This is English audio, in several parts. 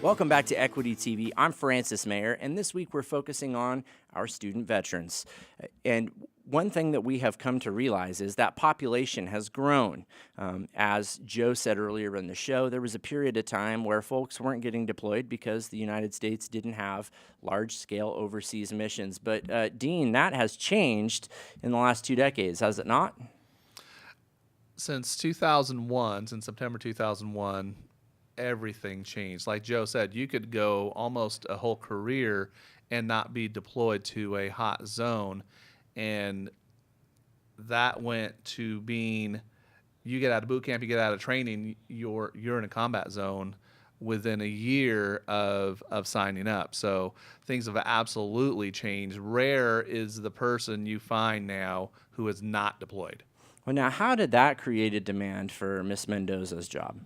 Welcome back to Equity TV. I'm Francis Mayer, and this week we're focusing on our student veterans. And one thing that we have come to realize is that population has grown. As Joe said earlier in the show, there was a period of time where folks weren't getting deployed because the United States didn't have large-scale overseas missions. But Dean, that has changed in the last 2 decades, has it not? Since 2001, since September 2001, everything changed. Like Joe said, you could go almost a whole career and not be deployed to a hot zone. And that went to being, you get out of boot camp, you get out of training, you're in a combat zone within a year of signing up. So things have absolutely changed. Rare is the person you find now who is not deployed. Well, now, how did that create a demand for Miss Mendoza's job?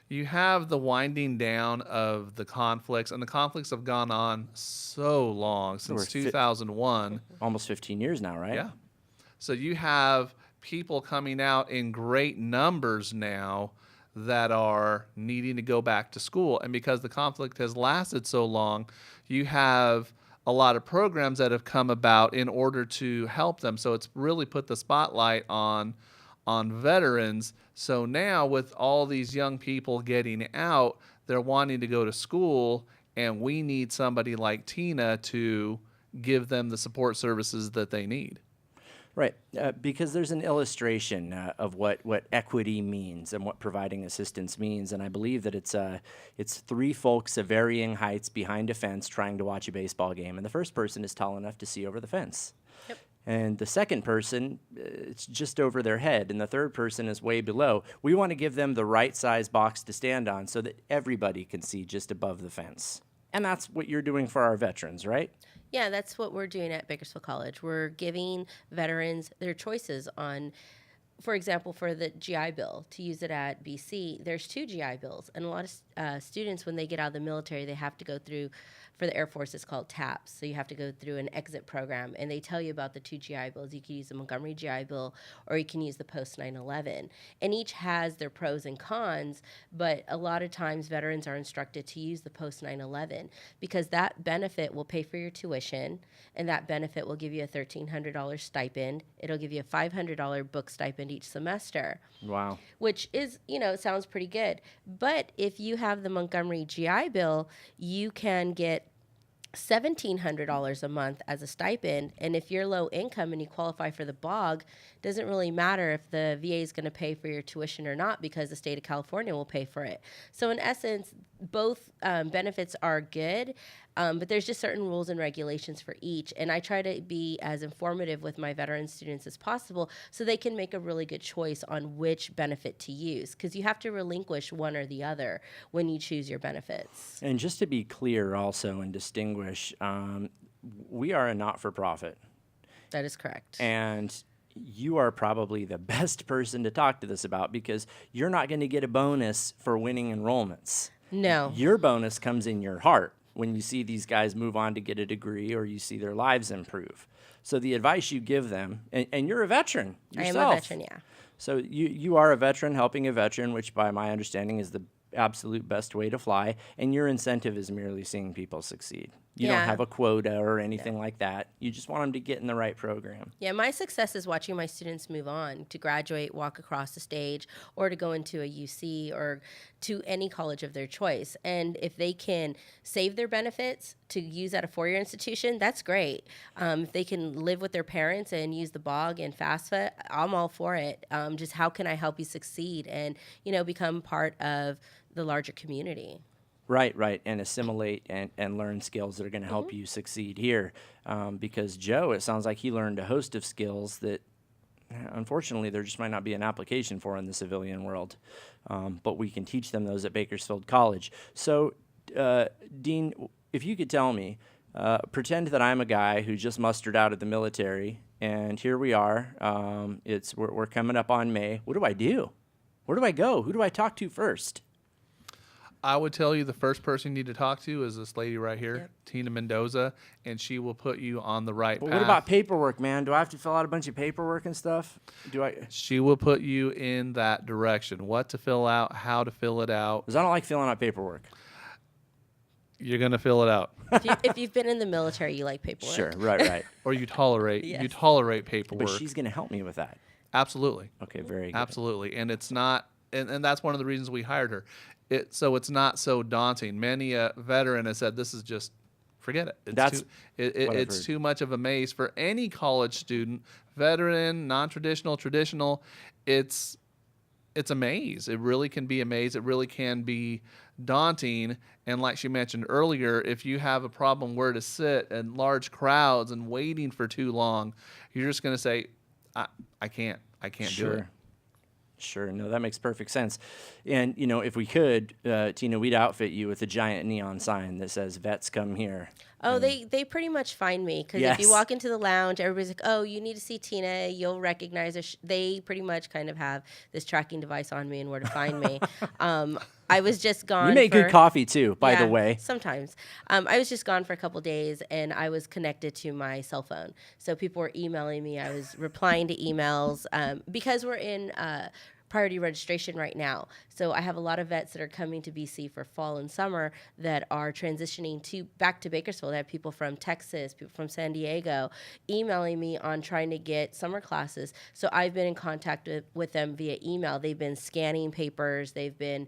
You have the winding down of the conflicts, and the conflicts have gone on so long, since 2001. Almost 15 years now, right? Yeah. So you have people coming out in great numbers now that are needing to go back to school. And because the conflict has lasted so long, you have a lot of programs that have come about in order to help them. So it's really put the spotlight on veterans. So now with all these young people getting out, they're wanting to go to school, and we need somebody like Tina to give them the support services that they need. Right, because there's an illustration of what equity means and what providing assistance means, and I believe that it's three folks of varying heights behind a fence trying to watch a baseball game, and the first person is tall enough to see over the fence. Yep. And the second person, it's just over their head, and the third person is way below. We want to give them the right size box to stand on so that everybody can see just above the fence. And that's what you're doing for our veterans, right? Yeah, that's what we're doing at Bakersfield College. We're giving veterans their choices on, for example, for the GI Bill, to use it at BC, there's 2 GI Bills. And a lot of students, when they get out of the military, they have to go through, for the Air Force, it's called TAPS. So you have to go through an exit program, and they tell you about the 2 GI Bills. You can use the Montgomery GI Bill, or you can use the post 9/11. And each has their pros and cons, but a lot of times veterans are instructed to use the post 9/11 because that benefit will pay for your tuition, and that benefit will give you a $1,300 stipend. It'll give you a $500 book stipend each semester. Wow. Which is, it sounds pretty good. But if you have the Montgomery GI Bill, you can get $1,700 a month as a stipend. And if you're low income and you qualify for the BOG, doesn't really matter if the VA is going to pay for your tuition or not, because the state of California will pay for it. So in essence, both benefits are good, but there's just certain rules and regulations for each. And I try to be as informative with my veteran students as possible so they can make a really good choice on which benefit to use, because you have to relinquish one or the other when you choose your benefits. And just to be clear also and distinguish, we are a not-for-profit. That is correct. And you are probably the best person to talk to this about, because you're not going to get a bonus for winning enrollments. No. Your bonus comes in your heart when you see these guys move on to get a degree or you see their lives improve. So the advice you give them, and you're a veteran yourself. I am a veteran, yeah. So you are a veteran helping a veteran, which by my understanding is the absolute best way to fly, and your incentive is merely seeing people succeed. You don't have a quota or anything like that. You just want them to get in the right program. Yeah, my success is watching my students move on to graduate, walk across the stage, or to go into a UC or to any college of their choice. And if they can save their benefits to use at a 4-year institution, that's great. If they can live with their parents and use the BOG and FAFSA, I'm all for it. Just how can I help you succeed and, become part of the larger community? Right, and assimilate and learn skills that are going to help you succeed here. Because Joe, it sounds like he learned a host of skills that, unfortunately, there just might not be an application for in the civilian world. But we can teach them those at Bakersfield College. So, Dean, if you could tell me, pretend that I'm a guy who just mustered out of the military, and here we are. We're coming up on May. What do I do? Where do I go? Who do I talk to first? I would tell you the first person you need to talk to is this lady right here, Yep. Tina Mendoza, and she will put you on the right But path. what about paperwork, man? Do I have to fill out a bunch of paperwork and stuff? Do I? She will put you in that direction. What to fill out, how to fill it out. Because I don't like filling out paperwork. You're gonna fill it out, If you've been in the military, you like paperwork. Sure, right. or you tolerate Yes. paperwork. But she's going to help me with that. Absolutely. Okay, very good. Absolutely. And it's not, and that's one of the reasons we hired her. So it's not so daunting. Many a veteran has said, this is just, forget it. That's what I've It's heard. too much of a maze for any college student, veteran, non-traditional, traditional. It's a maze. It really can be a maze. It really can be daunting. And like she mentioned earlier, if you have a problem where to sit and large crowds and waiting for too long, you're just going to say, I can't do it. Sure. No, that makes perfect sense. And, if we could, Tina, we'd outfit you with a giant neon sign that says, "Vets come here." Oh, they pretty much find me because if you Yes. walk into the lounge, everybody's like, "Oh, you need to see Tina." You'll recognize her. They pretty much kind of have this tracking device on me and where to find me. I was just gone. You make for, good coffee, too, by the Yeah, way. Sometimes. I was just gone for a couple days and I was connected to my cell phone. So people were emailing me. I was replying to emails because we're in priority registration right now. So I have a lot of vets that are coming to BC for fall and summer that are transitioning back to Bakersfield. I have people from Texas, people from San Diego emailing me on trying to get summer classes. So I've been in contact with them via email. They've been scanning papers. They've been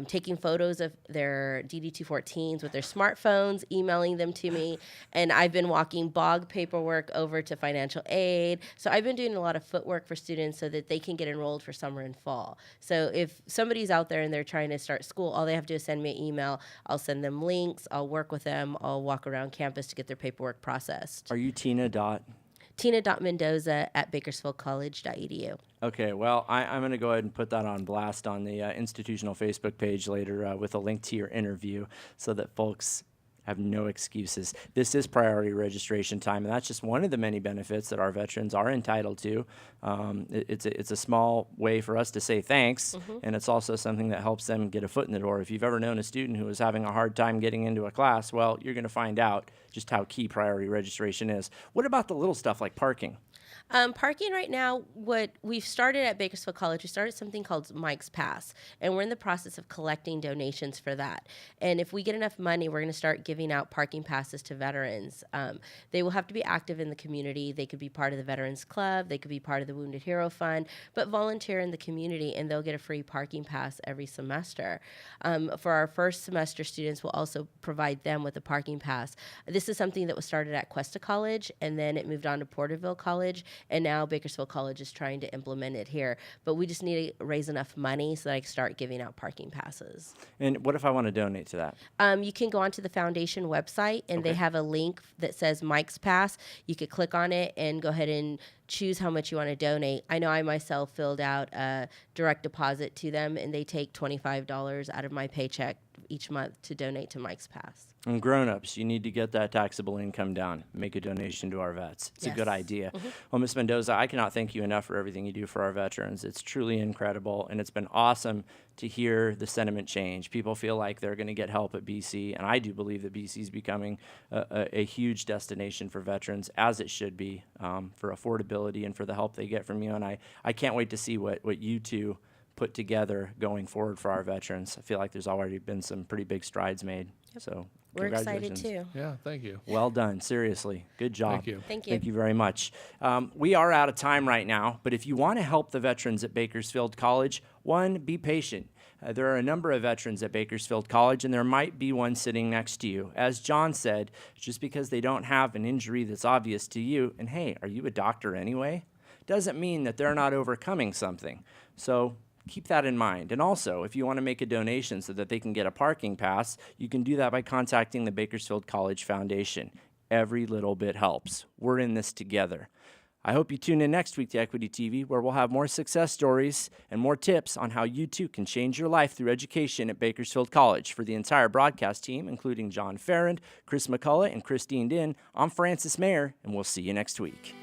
taking photos of their DD-214s with their smartphones, emailing them to me. And I've been walking bog paperwork over to financial aid. So I've been doing a lot of footwork for students so that they can get enrolled for summer and fall. So if somebody's out there and they're trying to start school, all they have to do is send me an email. I'll send them links. I'll work with them. I'll walk around campus to get their paperwork processed. Are you Tina Dot? Tina.mendoza@bakersfieldcollege.edu. Okay, well, I'm going to go ahead and put that on blast on the institutional Facebook page later with a link to your interview so that folks have no excuses. This is priority registration time, and that's just one of the many benefits that our veterans are entitled to. It's a small way for us to say thanks, and it's also something that helps them get a foot in the door. If you've ever known a student who is having a hard time getting into a class, well, you're going to find out just how key priority registration is. What about the little stuff like parking? Parking right now, what we've started at Bakersfield College, we started something called Mike's Pass, and we're in the process of collecting donations for that. And if we get enough money, we're going to start giving out parking passes to veterans. They will have to be active in the community. They could be part of the Veterans Club. They could be part of the Wounded Hero Fund, but volunteer in the community, and they'll get a free parking pass every semester. For our first semester students, we'll also provide them with a parking pass. This is something that was started at Cuesta College, and then it moved on to Porterville College, and now Bakersfield College is trying to implement it here. But we just need to raise enough money so that I can start giving out parking passes. And what if I want to donate to that? You can go onto the foundation website, and they have a link that says Mike's Pass. You could click on it and go ahead and choose how much you want to donate. I know I myself filled out a direct deposit to them, and they take $25 out of my paycheck each month to donate to Mike's Pass. And grown-ups, you need to get that taxable income down. Make a donation to our vets. It's a good Yes. idea. Well, Ms. Mendoza, I cannot thank you enough for everything you do for our veterans. It's truly incredible, and it's been awesome to hear the sentiment change. People feel like they're going to get help at BC, and I do believe that BC is becoming a huge destination for veterans, as it should be, for affordability and for the help they get from you. And I can't wait to see what you two put together going forward for our veterans. I feel like there's already been some pretty big strides made. So We're excited congratulations. too. Yeah, thank you. Well done. Seriously. Good job. Thank you. Thank you. Thank you very much. We are out of time right now, but if you want to help the veterans at Bakersfield College, one, be patient. There are a number of veterans at Bakersfield College, and there might be one sitting next to you. As John said, just because they don't have an injury that's obvious to you, and hey, are you a doctor anyway? Doesn't mean that they're not overcoming something. So keep that in mind. And also, if you want to make a donation so that they can get a parking pass, you can do that by contacting the Bakersfield College Foundation. Every little bit helps. We're in this together. I hope you tune in next week to Equity TV, where we'll have more success stories and more tips on how you too can change your life through education at Bakersfield College. For the entire broadcast team, including John Farrand, Chris McCullough, and Christine Din, I'm Francis Mayer, and we'll see you next week.